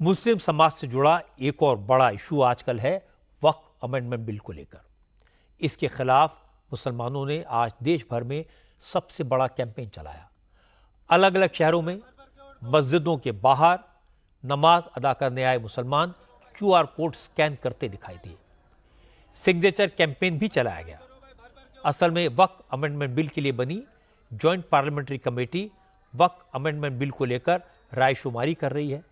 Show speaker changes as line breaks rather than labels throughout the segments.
मुस्लिम समाज से जुड़ा एक और बड़ा इशू आजकल है वक्फ अमेंडमेंट बिल को लेकर। इसके खिलाफ मुसलमानों ने आज देश भर में सबसे बड़ा कैंपेन चलाया। अलग अलग शहरों में मस्जिदों के बाहर नमाज अदा करने आए मुसलमान QR कोड स्कैन करते दिखाई दिए। सिग्नेचर कैंपेन भी चलाया गया। असल में वक्फ अमेंडमेंट बिल के लिए बनी ज्वाइंट पार्लियामेंट्री कमेटी वक्फ अमेंडमेंट बिल को लेकर रायशुमारी कर रही है।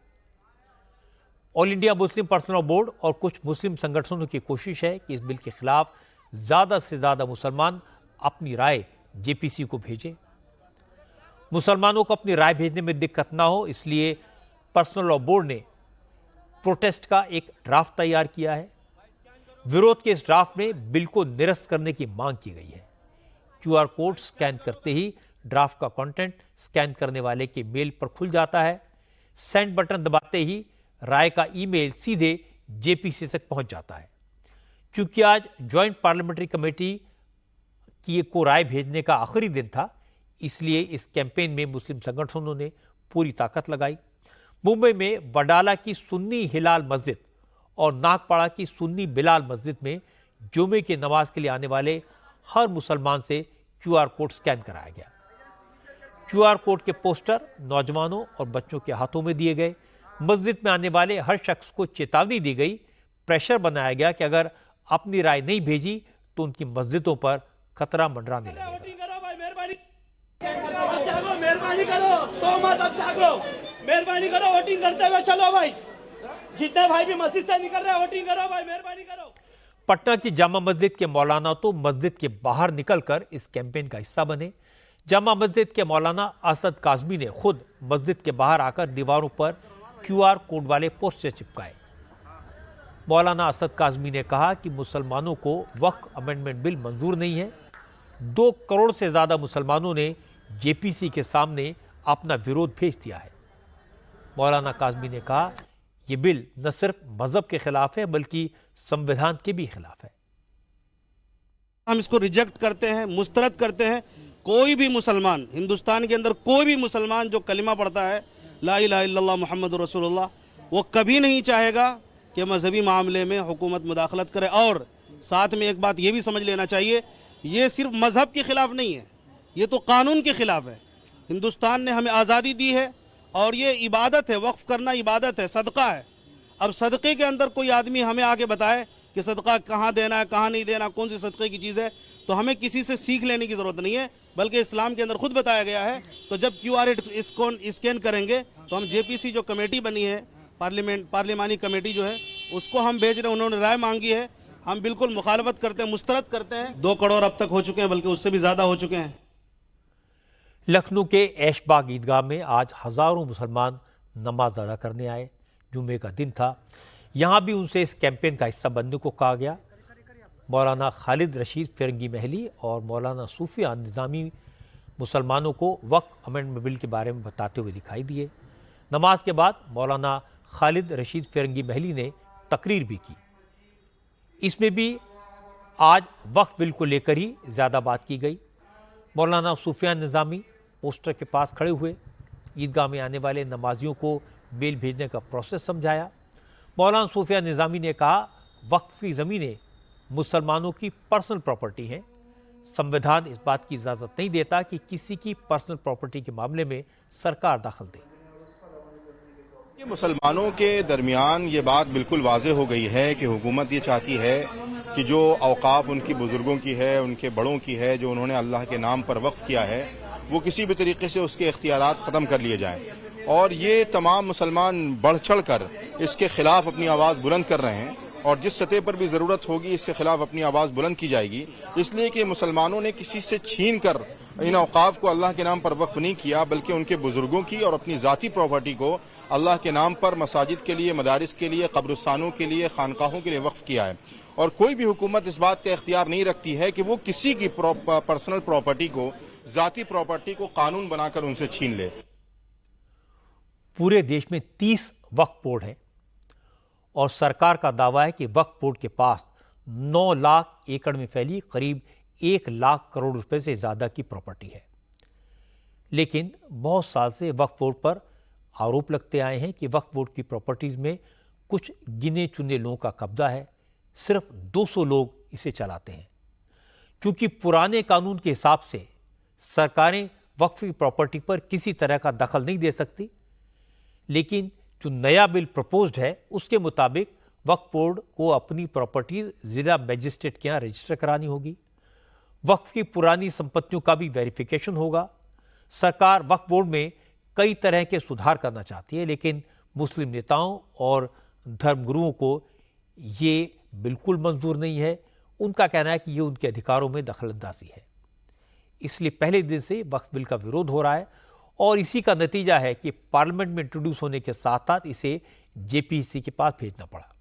All India Muslim personal board और कुछ मुस्लिम संगठनों की कोशिश है कि इस बिल के खिलाफ ज्यादा से ज्यादा मुसलमान अपनी राय JPC को भेजें। मुसलमानों को अपनी राय भेजने में दिक्कत ना हो, इसलिए पर्सनल लॉ बोर्ड ने प्रोटेस्ट का एक ड्राफ्ट तैयार किया है। विरोध के इस ड्राफ्ट में बिल को निरस्त करने की मांग की गई है। QR कोड स्कैन करते ही ड्राफ्ट का कंटेंट स्कैन करने वाले के मेल पर खुल जाता है। सेंड बटन दबाते ही राय का ईमेल सीधे JPC तक पहुंच जाता है। क्योंकि आज ज्वाइंट पार्लियामेंट्री कमेटी की को राय भेजने का आखिरी दिन था, इसलिए इस कैंपेन में मुस्लिम संगठनों ने पूरी ताकत लगाई। मुंबई में वडाला की सुन्नी हिलाल मस्जिद और नागपाड़ा की सुन्नी बिलाल मस्जिद में जुमे की नमाज के लिए आने वाले हर मुसलमान से QR कोड स्कैन कराया गया। QR कोड के पोस्टर नौजवानों और बच्चों के हाथों में दिए गए। मस्जिद में आने वाले हर शख्स को चेतावनी दी गई। प्रेशर बनाया गया कि अगर अपनी राय नहीं भेजी तो उनकी मस्जिदों पर खतरा मंडराने लगेगा।
मेहरबानी करो, वोटिंग करते हुए चलो भाई। जितने भाई भी मस्जिद से निकल रहे हैं, वोटिंग करो भाई, मेहरबानी करो।
पटना की जामा मस्जिद के मौलाना तो मस्जिद के बाहर निकलकर इस कैंपेन का हिस्सा बने। जामा मस्जिद के मौलाना असद काजमी ने खुद मस्जिद के बाहर आकर दीवारों पर QR कोड वाले पोस्टर चिपकाए। मौलाना असद काजमी ने कहा कि मुसलमानों को वक्फ अमेंडमेंट बिल मंजूर नहीं है। 2 करोड़ से ज्यादा मुसलमानों ने JPC के सामने अपना विरोध भेज दिया है। मौलाना काजमी ने कहा यह बिल न सिर्फ मजहब के खिलाफ है बल्कि संविधान के भी खिलाफ है।
हम इसको रिजेक्ट करते हैं, मुस्तरद करते हैं। कोई भी मुसलमान, हिंदुस्तान के अंदर कोई भी मुसलमान जो कलिमा पढ़ता है ला इलाहा इल्लल्लाह मुहम्मदुर रसूलुल्लाह, वो कभी नहीं चाहेगा कि मजहबी मामले में हुकूमत मुदाखलत करे। और साथ में एक बात ये भी समझ लेना चाहिए, ये सिर्फ मजहब के खिलाफ नहीं है, ये तो कानून के खिलाफ है। हिंदुस्तान ने हमें आज़ादी दी है और ये इबादत है, वक्फ करना इबादत है, सदका है। अब सदक़े के अंदर कोई आदमी हमें आके बताए कि सदका कहाँ देना है, कहाँ नहीं देना, कौन सी सदक़े की चीज़ है, तो हमें किसी से सीख लेने की ज़रूरत नहीं है, बल्कि इस्लाम के अंदर खुद बताया गया है। तो जब QR स्कैन करेंगे तो हम JPC जो कमेटी बनी है, पार्लिमानी कमेटी जो है, उसको हम भेज रहे हैं। उन्होंने राय मांगी है, हम बिल्कुल मुखालफत करते हैं, मुस्तरद करते हैं। 2 करोड़ अब तक हो चुके हैं, बल्कि उससे भी ज़्यादा हो चुके हैं।
लखनऊ के ऐशबाग ईदगाह में आज हजारों मुसलमान नमाज अदा करने आए। जुमे का दिन था। यहां भी उनसे इस कैंपेन का हिस्सा बनने को कहा गया। मौलाना खालिद रशीद फिरंगी महली और मौलाना सूफियान निज़ामी मुसलमानों को वक्फ अमेंडमेंट बिल के बारे में बताते हुए दिखाई दिए। नमाज के बाद मौलाना खालिद रशीद फिरंगी महली ने तकरीर भी की। इसमें भी आज वक्फ बिल को लेकर ही ज़्यादा बात की गई। मौलाना सूफियान निज़ामी पोस्टर के पास खड़े हुए, ईदगाह में आने वाले नमाजियों को बेल भेजने का प्रोसेस समझाया। मौलाना सूफियान निज़ामी ने कहा वक्फ की ज़मीनें मुसलमानों की पर्सनल प्रॉपर्टी हैं। संविधान इस बात की इजाज़त नहीं देता कि किसी की पर्सनल प्रॉपर्टी के मामले में सरकार दखल दे।
ये मुसलमानों के दरमियान ये बात बिल्कुल वाज़े हो गई है कि हुकूमत ये चाहती है कि जो औकाफ उनकी बुजुर्गों की है, उनके बड़ों की है, जो उन्होंने अल्लाह के नाम पर वक्फ किया है, वो किसी भी तरीके से उसके इख्तियारात ख़त्म कर लिए जाएं। और ये तमाम मुसलमान बढ़ चढ़ कर इसके खिलाफ अपनी आवाज़ बुलंद कर रहे हैं और जिस सतह पर भी ज़रूरत होगी इसके खिलाफ अपनी आवाज़ बुलंद की जाएगी। इसलिए कि मुसलमानों ने किसी से छीन कर इन औकाफ को अल्लाह के नाम पर वक्फ नहीं किया, बल्कि उनके बुजुर्गों की और अपनी ज़ाती प्रॉपर्टी को अल्लाह के नाम पर मसाजिद के लिए, मदारिस के लिए, कब्रिस्तानों के लिए, खानकाहों के लिए वक्फ किया है। और कोई भी हुकूमत इस बात का इख्तियार नहीं रखती है कि वो किसी की पर्सनल प्रॉपर्टी को, ज़ाती प्रॉपर्टी को कानून बनाकर उनसे छीन ले।
पूरे देश में 30 वक्फ बोर्ड हैं और सरकार का दावा है कि वक्फ बोर्ड के पास 9 लाख एकड़ में फैली करीब 1 लाख करोड़ रुपए से ज्यादा की प्रॉपर्टी है। लेकिन बहुत साल से वक्फ बोर्ड पर आरोप लगते आए हैं कि वक्फ बोर्ड की प्रॉपर्टीज में कुछ गिने चुने लोगों का कब्जा है, सिर्फ 200 लोग इसे चलाते हैं। क्योंकि पुराने कानून के हिसाब से सरकारें वक्फ की प्रॉपर्टी पर किसी तरह का दखल नहीं दे सकती, लेकिन जो नया बिल प्रपोज्ड है उसके मुताबिक वक्फ बोर्ड को अपनी प्रॉपर्टी जिला मजिस्ट्रेट के यहाँ रजिस्टर करानी होगी। वक्फ की पुरानी संपत्तियों का भी वेरिफिकेशन होगा। सरकार वक्फ बोर्ड में कई तरह के सुधार करना चाहती है, लेकिन मुस्लिम नेताओं और धर्मगुरुओं को ये बिल्कुल मंजूर नहीं है। उनका कहना है कि ये उनके अधिकारों में दखलंदाजी है। इसलिए पहले दिन से वक्फ बिल का विरोध हो रहा है और इसी का नतीजा है कि पार्लियामेंट में इंट्रोड्यूस होने के साथ साथ इसे जेपीसी के पास भेजना पड़ा।